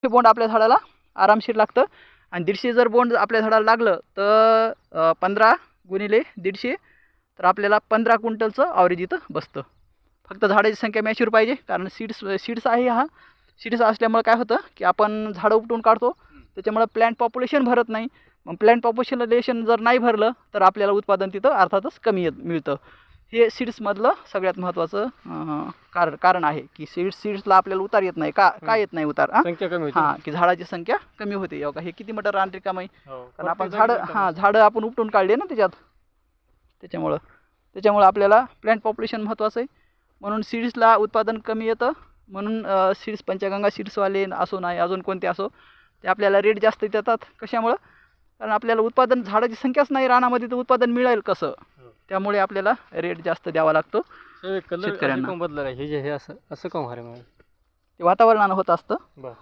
बोंड आपल्या झाडाला आरामशीर लागतं आणि 150 जर बोंड आपल्या झाडाला लागलं तर 15 गुणिले 150 तर आपल्याला 15 क्विंटलचं ॲव्हरेज इथं बसतं. फक्त झाडाची संख्या मॅच्युअर पाहिजे, कारण सीड्स आहे हा. सीड्स असल्यामुळे काय होतं की आपण झाडं उपटून काढतो, त्याच्यामुळे प्लॅन्ट पॉप्युलेशन भरत नाही. मग प्लॅन्ट पॉप्युलेशन जर नाही भरलं तर आपल्याला उत्पादन तिथं अर्थातच कमी मिळतं. हे सीड्समधलं सगळ्यात महत्त्वाचं कारण आहे की सीड्सला आपल्याला उतार येत नाही. का येत नाही उतार? संख्या कमी होते. हां, की झाडाची संख्या कमी होते. बघा हे किती मोठं रान रिकामं आहे, हो, कारण आपण प्रत्येक झाडं आपण उपटून काढले ना त्याच्यामुळं आपल्याला प्लॅन्ट पॉप्युलेशन महत्त्वाचं आहे. म्हणून सीड्सला उत्पादन कमी येतं. म्हणून सीड्स पंचगंगा सीड्सवाले असो नाही अजून कोणते असो ते आपल्याला रेट जास्त देतात. कशामुळं? कारण आपल्याला उत्पादन झाडाची संख्याच नाही रानामध्ये, तर उत्पादन मिळेल कसं? त्यामुळे आपल्याला रेट जास्त द्यावा लागतो कलर शेतकऱ्यांना. बदलला हे असं असं का होणार आहे? ते वातावरणानं होत असतं. बरं.